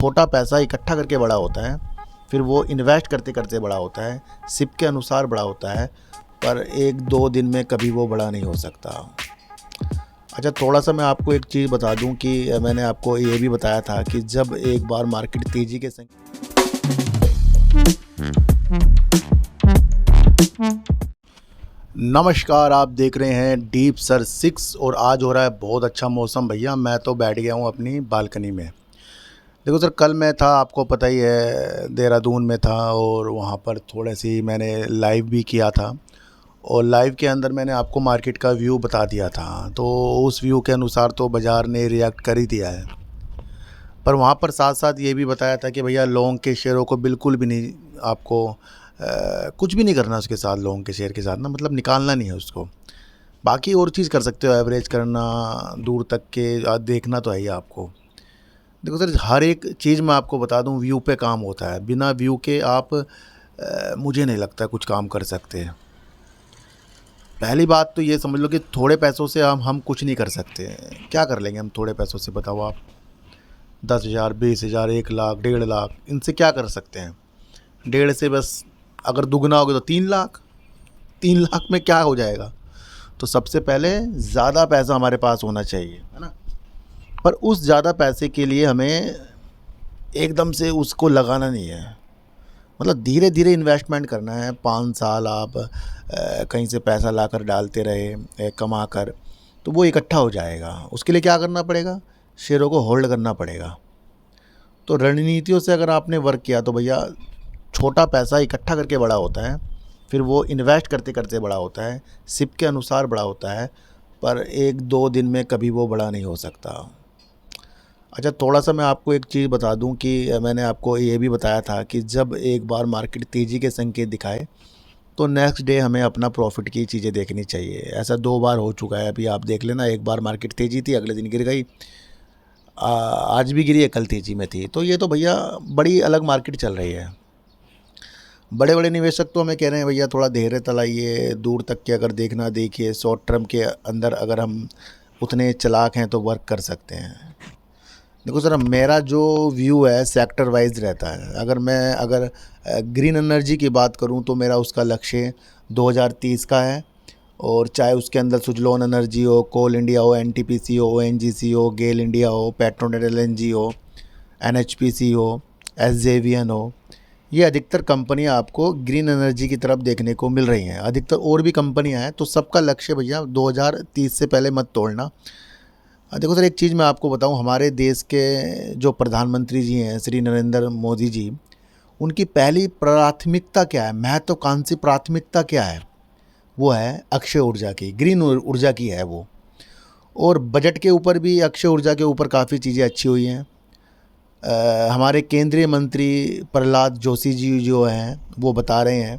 छोटा पैसा इकट्ठा करके बड़ा होता है, फिर वो इन्वेस्ट करते करते बड़ा होता है, सिप के अनुसार बड़ा होता है, पर 1-2 दिन में कभी वो बड़ा नहीं हो सकता। अच्छा, थोड़ा-सा मैं आपको एक चीज़ बता दूँ कि मैंने आपको ये भी बताया था कि जब एक बार मार्केट तेज़ी के संग नमस्कार, आप देख रहे हैं डीप सर 6 और आज हो रहा है बहुत अच्छा मौसम भैया। मैं तो बैठ गया हूँ अपनी बालकनी में। देखो सर, कल मैं था, आपको पता ही है, देहरादून में था और वहाँ पर थोड़े-सी मैंने लाइव भी किया था और लाइव के अंदर मैंने आपको मार्केट का व्यू बता दिया था। तो उस व्यू के अनुसार तो बाज़ार ने रिएक्ट कर ही दिया है। पर वहाँ पर साथ-साथ ये भी बताया था कि भैया लॉन्ग के शेयरों को बिल्कुल भी नहीं, आपको कुछ भी नहीं करना उसके साथ, लॉन्ग के शेयर के साथ ना, मतलब निकालना नहीं है उसको। बाकी और चीज़ कर सकते हो, एवरेज करना, दूर तक के देखना तो है ही आपको। देखो सर, हर एक चीज़ मैं आपको बता दूं, व्यू पे काम होता है। बिना व्यू के आप मुझे नहीं लगता कुछ काम कर सकते हैं। पहली बात तो ये समझ लो कि थोड़े पैसों से हम कुछ नहीं कर सकते। क्या कर लेंगे हम थोड़े पैसों से, बताओ आप? 10,000, 20,000, 1 लाख, 1.5 लाख, इनसे क्या कर सकते हैं? डेढ़ से बस, अगर दुगना हो गया तो 3 लाख। 3 लाख में क्या हो जाएगा? तो सबसे पहले ज़्यादा पैसा हमारे पास होना चाहिए, है ना? पर उस ज़्यादा पैसे के लिए हमें एकदम से उसको लगाना नहीं है, मतलब धीरे धीरे इन्वेस्टमेंट करना है। 5 साल आप कहीं से पैसा लाकर डालते रहे, कमा कर, तो वो इकट्ठा हो जाएगा। उसके लिए क्या करना पड़ेगा? शेयरों को होल्ड करना पड़ेगा। तो रणनीतियों से अगर आपने वर्क किया तो भैया, छोटा पैसा इकट्ठा करके बड़ा होता है, फिर वो इन्वेस्ट करते करते बड़ा होता है, सिप के अनुसार बड़ा होता है, पर 1-2 दिन में कभी वो बड़ा नहीं हो सकता। अच्छा, थोड़ा-सा मैं आपको एक चीज़ बता दूं कि मैंने आपको ये भी बताया था कि जब एक बार मार्केट तेज़ी के संकेत दिखाए, तो नेक्स्ट डे हमें अपना प्रॉफिट की चीज़ें देखनी चाहिए। ऐसा 2 बार हो चुका है, अभी आप देख लेना। एक बार मार्केट तेज़ी थी, अगले दिन गिर गई। आज भी गिरी है, कल तेज़ी में थी। तो ये तो भैया बड़ी अलग मार्केट चल रही है। बड़े बड़े निवेशक तो हमें कह रहे हैं भैया थोड़ा धैर्य तलाइए, दूर तक के अगर देखना देखिए, शॉर्ट टर्म के अंदर अगर हम उतने चालाक हैं तो वर्क कर सकते हैं। देखो सर, मेरा जो व्यू है सेक्टर वाइज रहता है। अगर ग्रीन एनर्जी की बात करूं तो मेरा उसका लक्ष्य 2030 का है। और चाहे उसके अंदर सुजलॉन एनर्जी हो, कोल इंडिया हो, एनटीपीसी हो, ओएनजीसी हो, गेल इंडिया हो, पेट्रोनेट एलएनजी हो, एनएचपीसी हो, एसजेवीएन हो, ये अधिकतर कंपनियां आपको ग्रीन एनर्जी की तरफ देखने को मिल रही हैं। अधिकतर और भी कंपनियां हैं, तो सबका लक्ष्य भैया 2030 से पहले मत तोड़ना। देखो सर, एक चीज़ मैं आपको बताऊं, हमारे देश के जो प्रधानमंत्री जी हैं, श्री नरेंद्र मोदी जी, उनकी पहली प्राथमिकता क्या है, महत्वाकांक्षी प्राथमिकता क्या है? वो है अक्षय ऊर्जा की, ग्रीन ऊर्जा की है वो। और बजट के ऊपर भी अक्षय ऊर्जा के ऊपर काफ़ी चीज़ें अच्छी हुई हैं। हमारे केंद्रीय मंत्री प्रहलाद जोशी जी जो हैं, वो बता रहे हैं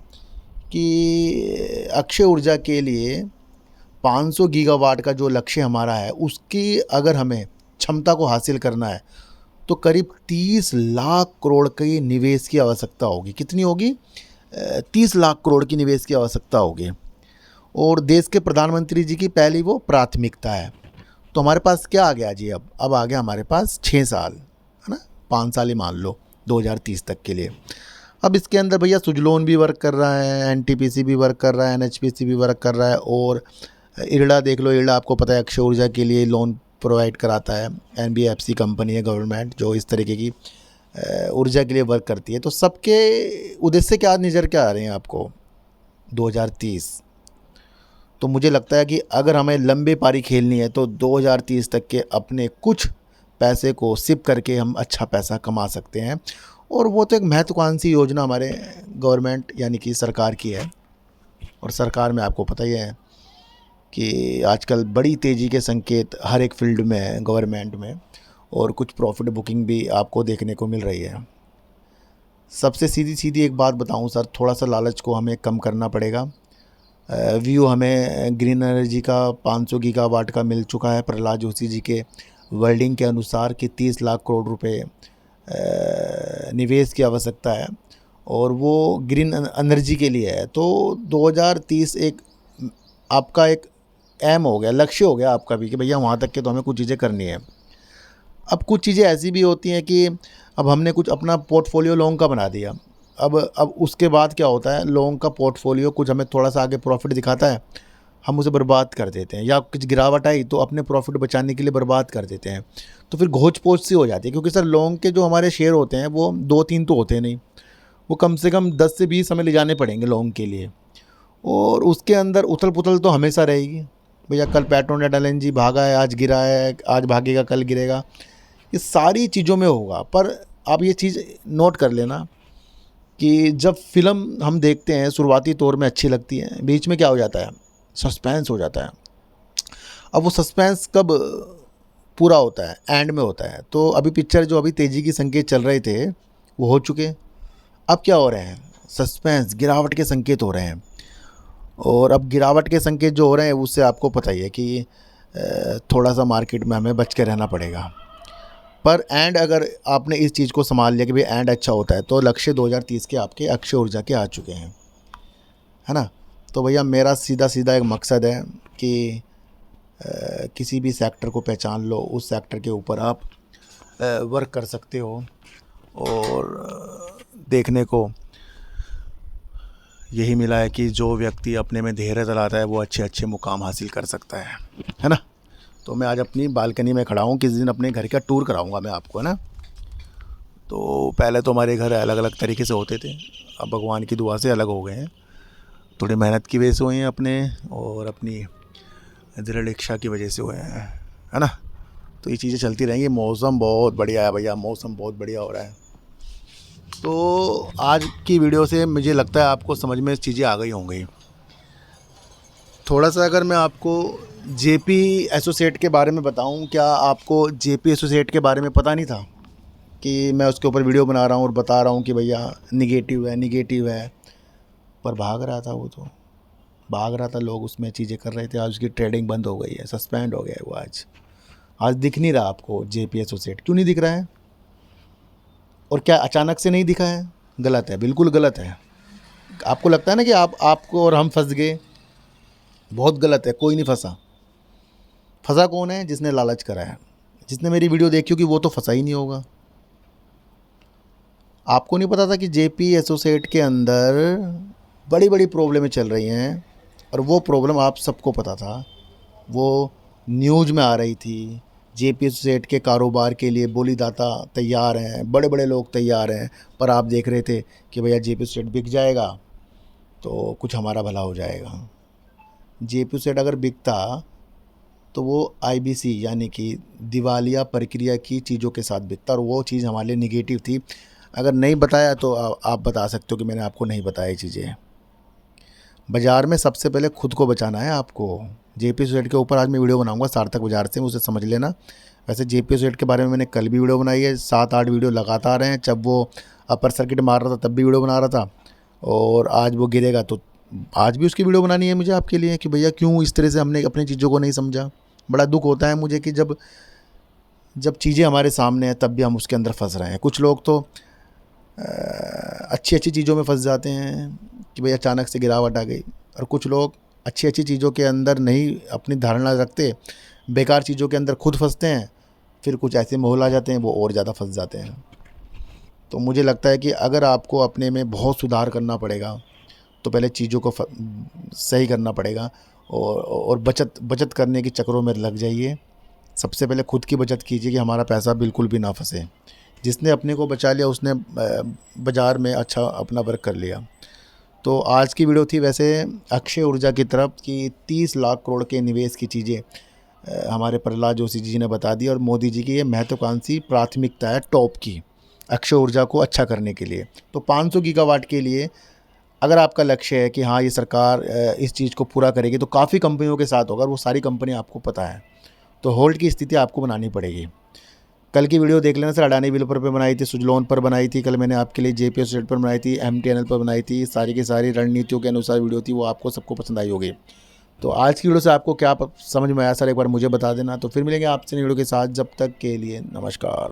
कि अक्षय ऊर्जा के लिए 500 गीगावाट का जो लक्ष्य हमारा है, उसकी अगर हमें क्षमता को हासिल करना है तो करीब 30 लाख करोड़ के निवेश की आवश्यकता होगी। कितनी होगी? 30 लाख करोड़ की निवेश की आवश्यकता होगी। और देश के प्रधानमंत्री जी की पहली वो प्राथमिकता है। तो हमारे पास क्या आ गया जी? अब आ गया हमारे पास 6 साल, है ना? 5 साल ही मान लो 2030 तक के लिए। अब इसके अंदर भैया सुजलोन भी वर्क कर रहा है, एनटीपीसी भी वर्क कर रहा है, एनएचपीसी भी वर्क कर रहा है, और इरडा देख लो। इरडा आपको पता है अक्षय ऊर्जा के लिए लोन प्रोवाइड कराता है। एनबीएफसी कंपनी है गवर्नमेंट, जो इस तरीके की ऊर्जा के लिए वर्क करती है। तो सबके उद्देश्य क्या निज़र क्या आ रहे हैं आपको? 2030। तो मुझे लगता है कि अगर हमें लंबे पारी खेलनी है तो 2030 तक के अपने कुछ पैसे को सिप करके हम अच्छा पैसा कमा सकते हैं। और वो तो एक महत्वाकांक्षी योजना हमारे गवर्नमेंट यानी कि सरकार की है। और सरकार में आपको पता ही है कि आजकल बड़ी तेज़ी के संकेत हर एक फील्ड में है गवर्नमेंट में, और कुछ प्रॉफिट बुकिंग भी आपको देखने को मिल रही है। सबसे सीधी सीधी एक बात बताऊं सर, थोड़ा सा लालच को हमें कम करना पड़ेगा। व्यू हमें ग्रीन एनर्जी का 500 गीगावाट का मिल चुका है प्रहलाद जोशी जी के वर्डिंग के अनुसार कि 30 लाख करोड़ रुपए निवेश की आवश्यकता है, और वो ग्रीन एनर्जी के लिए है। तो 2030 एक आपका एक एम हो गया, लक्ष्य हो गया आपका भी कि भैया वहाँ तक के तो हमें कुछ चीज़ें करनी है। अब कुछ चीज़ें ऐसी भी होती हैं कि अब हमने कुछ अपना पोर्टफोलियो लॉन्ग का बना दिया, अब उसके बाद क्या होता है, लॉन्ग का पोर्टफोलियो कुछ हमें थोड़ा सा आगे प्रॉफिट दिखाता है, हम उसे बर्बाद कर देते हैं, या कुछ गिरावट आई तो अपने प्रॉफिट बचाने के लिए बर्बाद कर देते हैं। तो फिर घोच पोच सी हो जाती है, क्योंकि सर लॉन्ग के जो हमारे शेयर होते हैं वो 2-3 तो होते नहीं, वो कम से कम 10 से 20 हमें ले जाने पड़ेंगे लॉन्ग के लिए, और उसके अंदर उथल पुथल तो हमेशा रहेगी। भैया कल पेट्रोनेट एलएनजी भागा है, आज गिरा है, आज भागेगा कल गिरेगा, ये सारी चीज़ों में होगा। पर आप ये चीज़ नोट कर लेना कि जब फ़िल्म हम देखते हैं शुरुआती तौर में अच्छी लगती है, बीच में क्या हो जाता है, सस्पेंस हो जाता है। अब वो सस्पेंस कब पूरा होता है, एंड में होता है। तो अभी पिक्चर जो अभी तेज़ी की संकेत चल रहे थे वो हो चुके, अब क्या हो रहे हैं, सस्पेंस गिरावट के संकेत हो रहे हैं। और अब गिरावट के संकेत जो हो रहे हैं उससे आपको पता ही है कि थोड़ा सा मार्केट में हमें बच के रहना पड़ेगा। पर एंड अगर आपने इस चीज़ को संभाल लिया कि भाई एंड अच्छा होता है, तो लक्ष्य 2030 के आपके अक्षय ऊर्जा के आ चुके हैं, है ना। तो भैया मेरा सीधा सीधा एक मकसद है कि किसी भी सेक्टर को पहचान लो, उस सेक्टर के ऊपर आप वर्क कर सकते हो, और देखने को यही मिला है कि जो व्यक्ति अपने में धैर्य दिलाता है वो अच्छे अच्छे मुकाम हासिल कर सकता है ना। तो मैं आज अपनी बालकनी में खड़ा हूँ, किसी दिन अपने घर का टूर कराऊंगा मैं आपको, है ना। तो पहले तो हमारे घर अलग अलग तरीके से होते थे, अब भगवान की दुआ से अलग हो गए हैं, थोड़ी मेहनत की वजह से हुए हैं अपने, और अपनी दृढ़ इच्छा की वजह से हुए हैं, है ना। तो ये चीज़ें चलती रहेंगी। मौसम बहुत बढ़िया है भैया, मौसम बहुत बढ़िया हो रहा है। तो आज की वीडियो से मुझे लगता है आपको समझ में चीज़ें आ गई होंगी। थोड़ा सा अगर मैं आपको जेपी एसोसिएट के बारे में बताऊं, क्या आपको जेपी एसोसिएट के बारे में पता नहीं था कि मैं उसके ऊपर वीडियो बना रहा हूं और बता रहा हूं कि भैया निगेटिव है निगेटिव है। पर भाग रहा था, वो तो भाग रहा था, लोग उसमें चीज़ें कर रहे थे। आज उसकी ट्रेडिंग बंद हो गई है, सस्पेंड हो गया है वो। आज दिख नहीं रहा आपको जेपी एसोसिएट, क्यों नहीं दिख रहा है? और क्या अचानक से नहीं दिखा है? गलत है, बिल्कुल गलत है। आपको लगता है ना कि आपको और हम फंस गए, बहुत गलत है। कोई नहीं फंसा। फंसा कौन है? जिसने लालच करा है, जिसने मेरी वीडियो देखी होगी वो तो फंसा ही नहीं होगा। आपको नहीं पता था कि जेपी एसोसिएट के अंदर बड़ी बड़ी प्रॉब्लमें चल रही हैं, और वो प्रॉब्लम आप सबको पता था, वो न्यूज़ में आ रही थी। जेपी एसोसिएट के कारोबार के लिए बोलीदाता तैयार हैं, बड़े बड़े लोग तैयार हैं, पर आप देख रहे थे कि भैया जेपी एसोसिएट बिक जाएगा तो कुछ हमारा भला हो जाएगा। जेपी एसोसिएट अगर बिकता तो वो आईबीसी यानी कि दिवालिया प्रक्रिया की चीज़ों के साथ बिकता, और वो चीज़ हमारे लिए निगेटिव थी। अगर नहीं बताया तो आप बता सकते हो कि मैंने आपको नहीं बताया चीज़ें। बाज़ार में सबसे पहले खुद को बचाना है आपको। जेपी एसोसिएट के ऊपर आज मैं वीडियो बनाऊंगा सार्थक बाज़ार से, उसे समझ लेना। वैसे जेपी एसोसिएट के बारे में मैंने कल भी वीडियो बनाई है, 7-8 वीडियो लगातार हैं। जब वो अपर सर्किट मार रहा था तब भी वीडियो बना रहा था, और आज वो गिरेगा तो आज भी उसकी वीडियो बनानी है मुझे आपके लिए कि भैया क्यों इस तरह से हमने अपनी चीज़ों को नहीं समझा। बड़ा दुख होता है मुझे कि जब चीज़ें हमारे सामने हैं तब भी हम उसके अंदर फंस रहे हैं। कुछ लोग तो अच्छी अच्छी चीज़ों में फंस जाते हैं कि भाई अचानक से गिरावट आ गई, और कुछ लोग अच्छी अच्छी चीज़ों के अंदर नहीं अपनी धारणा रखते, बेकार चीज़ों के अंदर खुद फंसते हैं, फिर कुछ ऐसे माहौल आ जाते हैं वो और ज़्यादा फंस जाते हैं। तो मुझे लगता है कि अगर आपको अपने में बहुत सुधार करना पड़ेगा तो पहले चीज़ों को सही करना पड़ेगा, और बचत करने के चक्रों में लग जाइए। सबसे पहले खुद की बचत कीजिए कि हमारा पैसा बिल्कुल भी ना फंसे। जिसने अपने को बचा लिया उसने बाज़ार में अच्छा अपना वर्क कर लिया। तो आज की वीडियो थी वैसे अक्षय ऊर्जा की तरफ कि 30 लाख करोड़ के निवेश की चीज़ें हमारे प्रहलाद जोशी जी ने बता दी, और मोदी जी की ये महत्वाकांक्षी प्राथमिकता है टॉप की अक्षय ऊर्जा को अच्छा करने के लिए। तो 500 गीगावाट के लिए अगर आपका लक्ष्य है कि हाँ ये सरकार इस चीज़ को पूरा करेगी, तो काफ़ी कंपनियों के साथ होगा, और वो सारी कंपनी आपको पता है। तो होल्ड की स्थिति आपको बनानी पड़ेगी। कल की वीडियो देख लेना सर, अडानी डेवलपर पे बनाई थी, सुजलोन पर बनाई थी, कल मैंने आपके लिए जेपी एसोसिएट पर बनाई थी, एमटीएनएल पर बनाई थी। सारी की सारी रणनीतियों के अनुसार वीडियो थी, वो आपको सबको पसंद आई होगी। तो आज की वीडियो से आपको क्या समझ में आया सर, एक बार मुझे बता देना। तो फिर मिलेंगे आपसे नई वीडियो के साथ, जब तक के लिए नमस्कार।